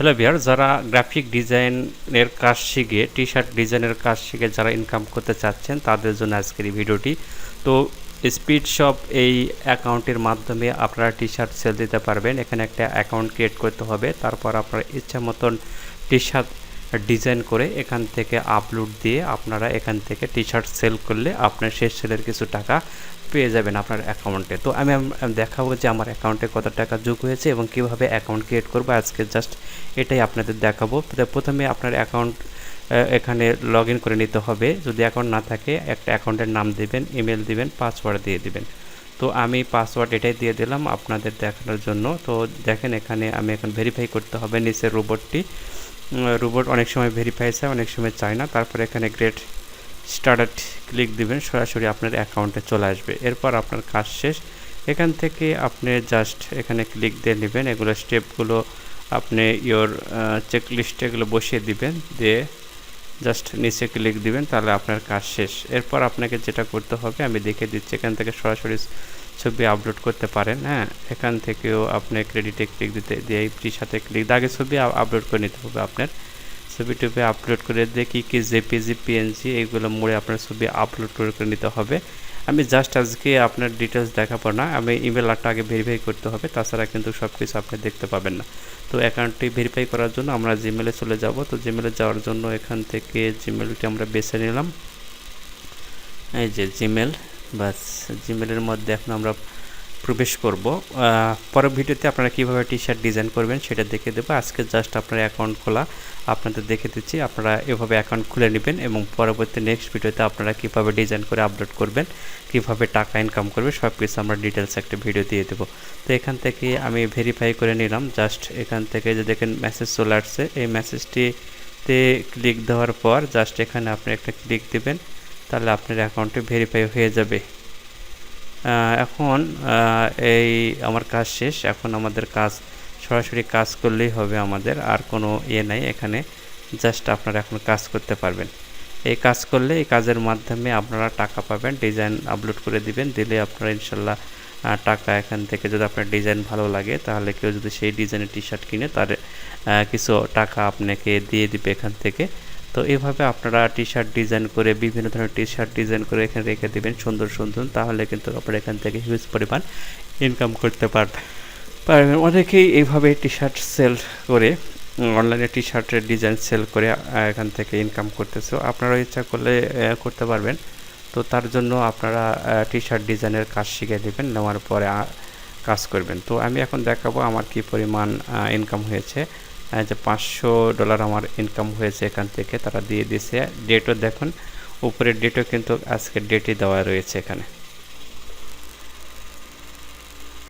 Hello viewer, যারা graphic ডিজাইনের কাজ শিখে টি শার্ট ডিজাইনের কাজ শিখে যারা ইনকাম করতে চাচ্ছেন তাদের জন্য আজকের এই ভিডিওটি। তো স্পিড শপ এই অ্যাকাউন্টের মাধ্যমে আপনারা টি শার্ট সেল দিতে পারবেন। এখানে একটা অ্যাকাউন্ট ক্রিয়েট করতে হবে, তারপর আপনার ইচ্ছা মতন টি শার্ট ডিজাইন করে এখান থেকে আপলোড দিয়ে আপনারা এখান থেকে টি শার্ট সেল করলে আপনার শেষ সেলের কিছু টাকা পেয়ে যাবেন আপনার অ্যাকাউন্টে। তো আমি দেখাবো যে আমার অ্যাকাউন্টে কত টাকা যোগ হয়েছে এবং কিভাবে অ্যাকাউন্ট ক্রিয়েট করবো আজকে জাস্ট এটাই আপনাদের দেখাবো। প্রথমে আপনার অ্যাকাউন্ট এখানে লগ ইন করে নিতে হবে। যদি অ্যাকাউন্ট না থাকে একটা অ্যাকাউন্টের নাম দিবেন, ইমেল দিবেন, পাসওয়ার্ড দিয়ে দিবেন। তো আমি পাসওয়ার্ড এটাই দিয়ে দিলাম আপনাদের দেখানোর জন্য। তো দেখেন এখানে আমি এখন ভেরিফাই করতে হবে নিচের রোবট অনেক সময় ভেরিফাই চায়, অনেক সময় চায় না। তারপর এখানে গ্রেট স্টার্ট ক্লিক দিবেন, সরাসরি আপনার অ্যাকাউন্টে চলে আসবে। এরপর আপনার কাজ শেষ। এখান থেকে আপনি জাস্ট এখানে ক্লিক দিয়ে নেবেন, এগুলো স্টেপগুলো আপনি চেকলিস্টে এগুলো বসিয়ে দিবেন, দিয়ে জাস্ট নিচে ক্লিক দিবেন, তাহলে আপনার কাজ শেষ। এরপর আপনাকে যেটা করতে হবে আমি দেখে দিচ্ছি। এখান থেকে সরাসরি ছবি আপলোড করতে পারেন। হ্যাঁ, এখান থেকেও আপনি ক্রেডিটে ক্লিক দিতে দিয়ে এইটির সাথে ক্লিক আগে ছবি আপলোড করে নিতে হবে। আপনার ছবি টুবি আপলোড করে দিয়ে কী জেপিজি পিএনজি এইগুলো মোড়ে আপনার ছবি আপলোড করে নিতে হবে। আমি জাস্ট আজকে আপনার ডিটেলস দেখাবো না, আমি ইমেল আরটা আগে ভেরিফাই করতে হবে, তাছাড়া কিন্তু সব কিছু আপনি দেখতে পাবেন না। তো অ্যাকাউন্টটি ভেরিফাই করার জন্য আমরা জিমেলে চলে যাব। তো জিমেলে যাওয়ার জন্য এখান থেকে জিমেলটি আমরা বেছে নিলাম। এই যে জিমেল, বাস জিমেলের মধ্যে এখন আমরা প্রবেশ করব। পরের ভিডিওতে আপনারা কীভাবে টি শার্ট ডিজাইন করবেন সেটা দেখে দেবো। আজকে জাস্ট আপনার অ্যাকাউন্ট খোলা আপনাদের দেখে দিচ্ছি। আপনারা এভাবে অ্যাকাউন্ট খুলে নেবেন এবং পরবর্তী নেক্সট ভিডিওতে আপনারা কীভাবে ডিজাইন করে আপলোড করবেন, কীভাবে টাকা ইনকাম করবে সব কিছু আমরা ডিটেলস একটা ভিডিও দিয়ে দেবো। তো এখান থেকে আমি ভেরিফাই করে নিলাম। জাস্ট এখান থেকে যে দেখেন মেসেজ চলে আসছে, এই মেসেজটিতে ক্লিক দেওয়ার পর জাস্ট এখানে আপনি একটা ক্লিক দেবেন, তাহলে আপনার অ্যাকাউন্টে ভেরিফাই হয়ে যাবে। এখন এই আমার কাজ শেষ। এখন আমাদের কাজ সরাসরি কাজ করলেই হবে, আমাদের আর কোনো নাই। এখানে জাস্ট আপনারা এখন কাজ করতে পারবেন। এই কাজ করলে এই কাজের মাধ্যমে আপনারা টাকা পাবেন। ডিজাইন আপলোড করে দিবেন, দিলে আপনারা ইনশাল্লাহ টাকা এখান থেকে, যদি আপনার ডিজাইন ভালো লাগে তাহলে কেউ যদি সেই ডিজাইনের টি শার্ট কিনে তার কিছু টাকা আপনাকে দিয়ে দিবে এখান থেকে। তো এইভাবে আপনারা টি শার্ট ডিজাইন করে বিভিন্ন ধরনের টি শার্ট ডিজাইন করে এখানে রেখে দেবেন সুন্দর সুন্দর, তাহলে কিন্তু আপনারা এখান থেকে হিউজ পরিমাণ ইনকাম করতে পারবেন। অনেকেই এইভাবে টি শার্ট সেল করে অনলাইনে টি শার্টের ডিজাইন সেল করে এখান থেকে ইনকাম করতেছে। আপনারাও ইচ্ছা করলে করতে পারবেন। তো তার জন্য আপনারা টি শার্ট ডিজাইনের কাজ শিখে দেবেন, নেওয়ার পরে কাজ করবেন। তো আমি এখন দেখাবো আমার কি পরিমাণ ইনকাম হয়েছে। যে $500 আমার ইনকাম হয়েছে এখান থেকে, তারা দিয়ে দিয়েছে। ডেটও দেখুন, উপরের ডেটও কিন্তু আজকের ডেটই দেওয়া রয়েছে এখানে।